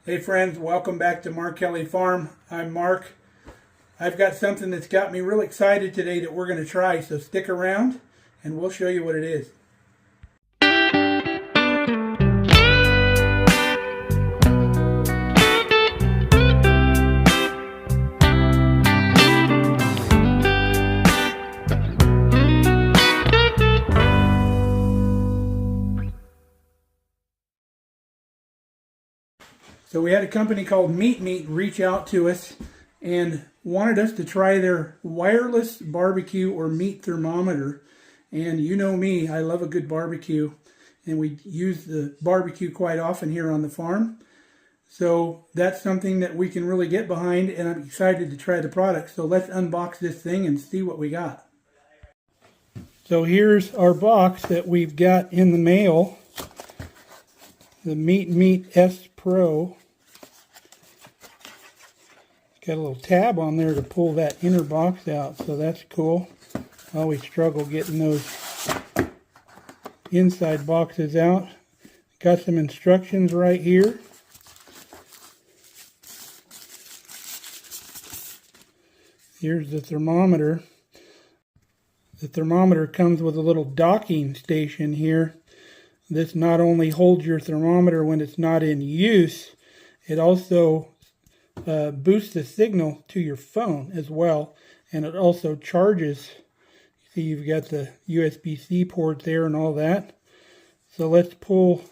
Hey friends, welcome back to Mark Kelly Farm. I'm Mark. I've got something that's got me real excited today that we're going to try, so stick around and we'll show you what it is. So we had a company called Meatmeet reach out to us and wanted us to try their wireless barbecue or meat thermometer. And you know me, I love a good barbecue, and we use the barbecue quite often here on the farm. So that's something that we can really get behind, and I'm excited to try the product. So let's unbox this thing and see what we got. So here's our box that we've got in the mail. The Meatmeet S Pro. Got a little tab on there to pull that inner box out, so that's cool. I always struggle getting those inside boxes out. Got some instructions right here. Here's the thermometer. The thermometer comes with a little docking station here. This not only holds your thermometer when it's not in use, it also boosts the signal to your phone as well, and it also charges. See, you've got the USB-C port there and all that. So let's pull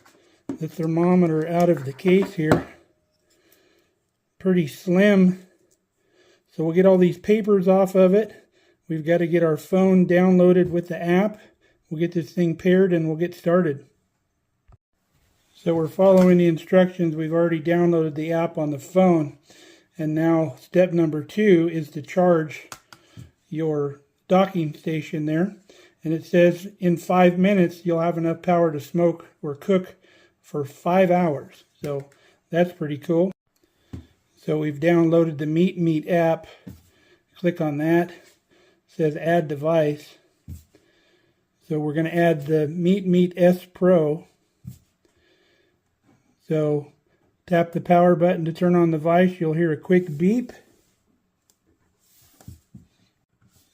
the thermometer out of the case here. Pretty slim. So we'll get all these papers off of it. We've got to get our phone downloaded with the app. We'll get this thing paired and we'll get started. So we're following the instructions. We've already downloaded the app on the phone. And now step number 2 is to charge your docking station there. And it says in 5 minutes you'll have enough power to smoke or cook for 5 hours. So that's pretty cool. So we've downloaded the Meatmeet app. Click on that. It says add device. So we're going to add the Meatmeet S Pro. So tap the power button to turn on the device. You'll hear a quick beep.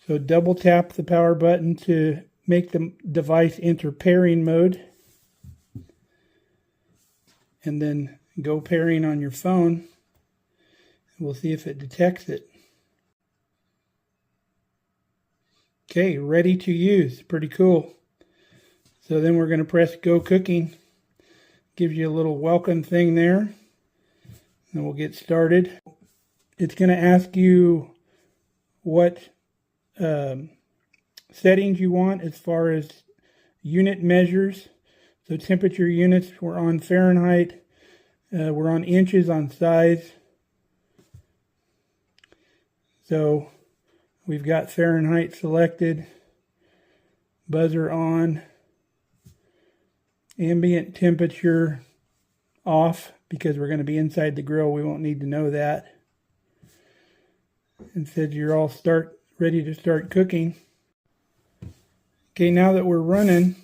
So double tap the power button to make the device enter pairing mode. And then go pairing on your phone. We'll see if it detects it. Okay, ready to use. Pretty cool. So then we're going to press go cooking. Gives you a little welcome thing there. And we'll get started. It's going to ask you what settings you want as far as unit measures. So temperature units, we're on Fahrenheit. We're on inches on size. So we've got Fahrenheit selected. Buzzer on. Ambient temperature off because we're going to be inside the grill. We won't need to know that. And said you're all ready to start cooking. Okay, now that we're running,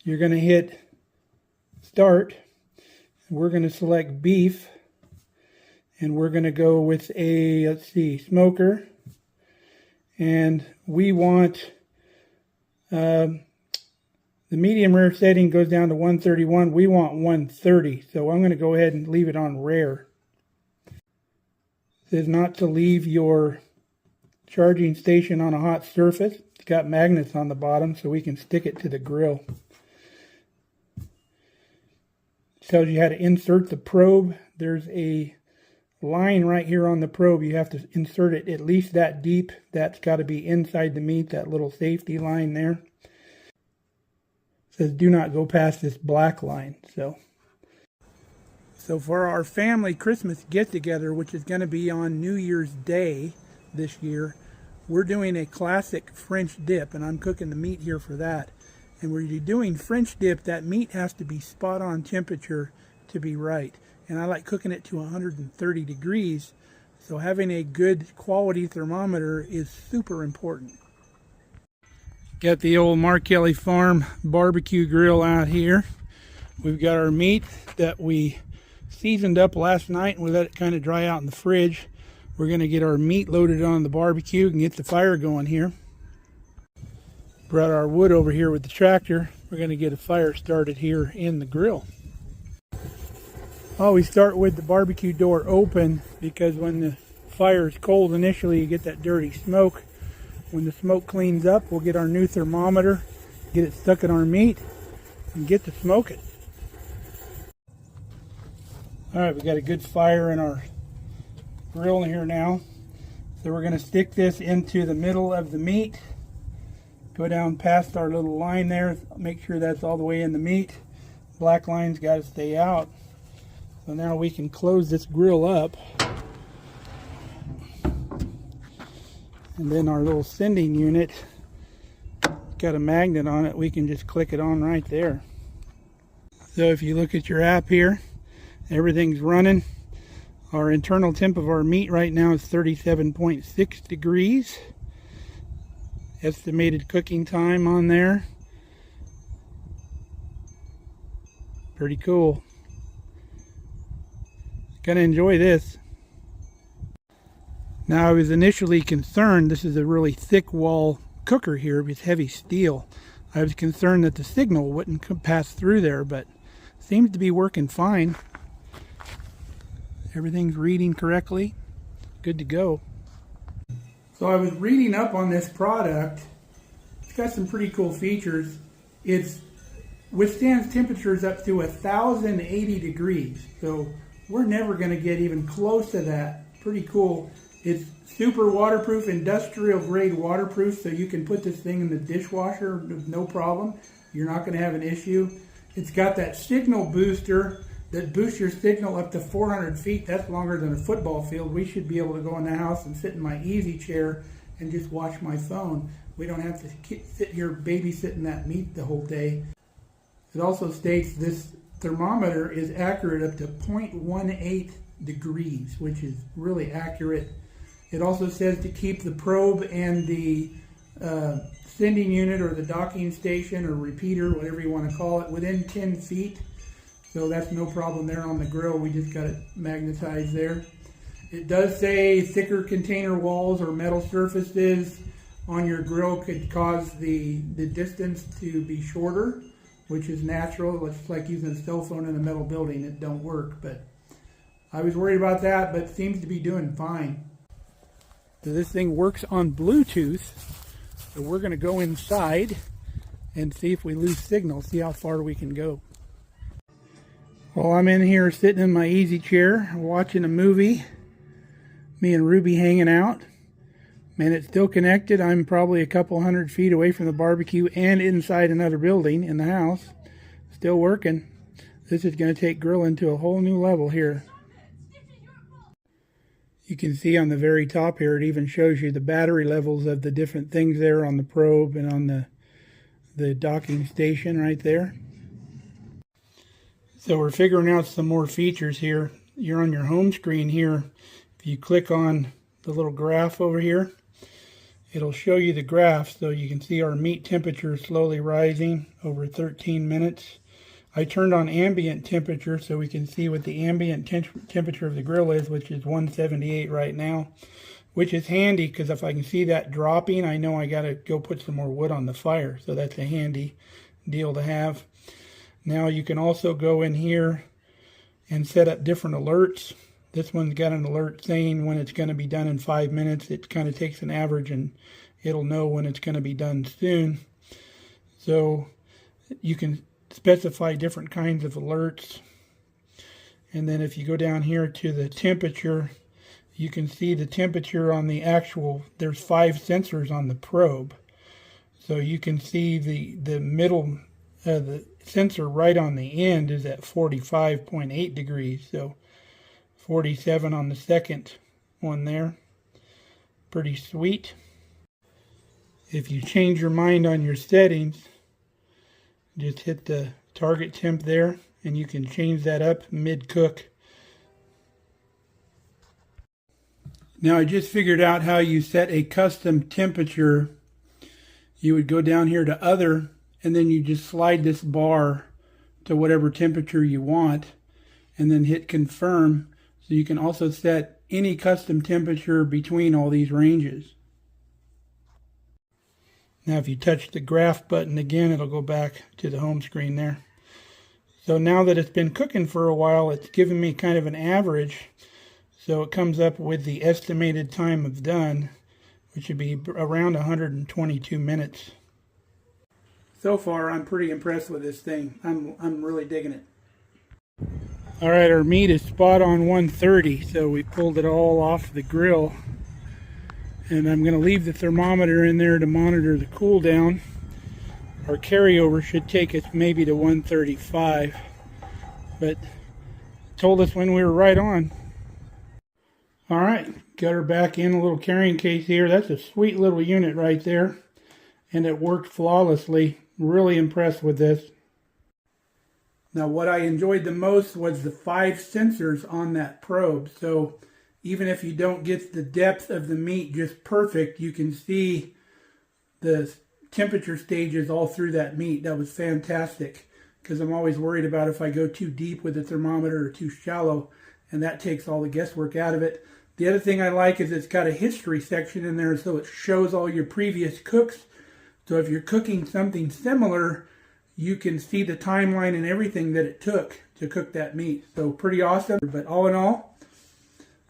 you're going to hit start. We're going to select beef. And we're going to go with a, let's see, smoker. And we want the medium rare setting goes down to 131. We want 130. So I'm going to go ahead and leave it on rare. It says not to leave your charging station on a hot surface. It's got magnets on the bottom so we can stick it to the grill. It tells you how to insert the probe. There's a line right here on the probe. You have to insert it at least that deep. That's got to be inside the meat, that little safety line there. Says do not go past this black line. So for our family Christmas get-together, which is going to be on New Year's Day this year, we're doing a classic French dip, and I'm cooking the meat here for that. And when you're doing French dip, that meat has to be spot on temperature to be right. And I like cooking it to 130 degrees, so having a good quality thermometer is super important. Got the old Mark Kelly Farm barbecue grill out here. We've got our meat that we seasoned up last night and we let it kind of dry out in the fridge. We're going to get our meat loaded on the barbecue and get the fire going here. Brought our wood over here with the tractor. We're going to get a fire started here in the grill. Always start with the barbecue door open because when the fire is cold initially, you get that dirty smoke. When the smoke cleans up, we'll get our new thermometer, get it stuck in our meat, and get to smoking. Alright, we got a good fire in our grill here now. So we're going to stick this into the middle of the meat. Go down past our little line there. Make sure that's all the way in the meat. Black line's got to stay out. So now we can close this grill up. And then our little sending unit got a magnet on it. We can just click it on right there. So if you look at your app here, everything's running. Our internal temp of our meat right now is 37.6 degrees. Estimated cooking time on there. Pretty cool. Gonna enjoy this. Now I was initially concerned, this is a really thick wall cooker here with heavy steel. I was concerned that the signal wouldn't pass through there, but seems to be working fine. Everything's reading correctly. Good to go. So I was reading up on this product. It's got some pretty cool features. It withstands temperatures up to 1,080 degrees. So we're never going to get even close to that. Pretty cool. It's super waterproof, industrial grade waterproof, so you can put this thing in the dishwasher with no problem. You're not going to have an issue. It's got that signal booster that boosts your signal up to 400 feet. That's longer than a football field. We should be able to go in the house and sit in my easy chair and just watch my phone. We don't have to sit here babysitting that meat the whole day. It also states this thermometer is accurate up to 0.18 degrees, which is really accurate. It also says to keep the probe and the sending unit or the docking station or repeater, whatever you want to call it, within 10 feet. So that's no problem there on the grill. We just got it magnetized there. It does say thicker container walls or metal surfaces on your grill could cause the distance to be shorter, which is natural. It's like using a cell phone in a metal building. It don't work, but I was worried about that, but it seems to be doing fine. So this thing works on Bluetooth. So we're going to go inside and see if we lose signal, see how far we can go. Well, I'm in here sitting in my easy chair watching a movie. Me and Ruby hanging out. Man, it's still connected. I'm probably a couple 100 feet away from the barbecue and inside another building in the house. Still working. This is going to take grilling to a whole new level here. You can see on the very top here, it even shows you the battery levels of the different things there on the probe and on the docking station right there. So we're figuring out some more features here. You're on your home screen here. If you click on the little graph over here, it'll show you the graph so you can see our meat temperature slowly rising over 13 minutes. I turned on ambient temperature so we can see what the ambient temperature of the grill is, which is 178 right now, which is handy because if I can see that dropping, I know I got to go put some more wood on the fire. So that's a handy deal to have. Now you can also go in here and set up different alerts. This one's got an alert saying when it's going to be done in 5 minutes. It kind of takes an average and it'll know when it's going to be done soon. So you can specify different kinds of alerts. And then if you go down here to the temperature, you can see the temperature on the actual, there's 5 sensors on the probe. So you can see the middle, the sensor right on the end is at 45.8 degrees. So 47 on the second one there. Pretty sweet. If you change your mind on your settings, just hit the target temp there and you can change that up mid-cook. Now I just figured out how you set a custom temperature. You would go down here to other and then you just slide this bar to whatever temperature you want. and then hit confirm. So you can also set any custom temperature between all these ranges. Now if you touch the graph button again, it'll go back to the home screen there. So now that it's been cooking for a while, it's giving me kind of an average. So it comes up with the estimated time of done, which would be around 122 minutes. So far, I'm pretty impressed with this thing. I'm really digging it. All right, our meat is spot on 130, so we pulled it all off the grill. And I'm going to leave the thermometer in there to monitor the cool down. Our carryover should take us maybe to 135, but told us when we were right on. All right, got her back in a little carrying case here. That's a sweet little unit right there, and it worked flawlessly. Really impressed with this. Now what I enjoyed the most was the 5 sensors on that probe. So even if you don't get the depth of the meat just perfect, you can see the temperature stages all through that meat. That was fantastic, because I'm always worried about if I go too deep with the thermometer or too shallow, and that takes all the guesswork out of it. The other thing I like is it's got a history section in there, so it shows all your previous cooks. So if you're cooking something similar, you can see the timeline and everything that it took to cook that meat. So pretty awesome. But all in all,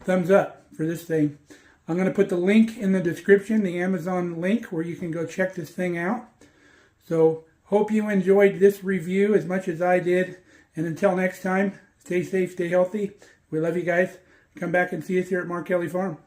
thumbs up for this thing. I'm going to put the link in the description, the Amazon link, where you can go check this thing out. So hope you enjoyed this review as much as I did. And until next time, stay safe, stay healthy. We love you guys. Come back and see us here at Mark Kelly Farm.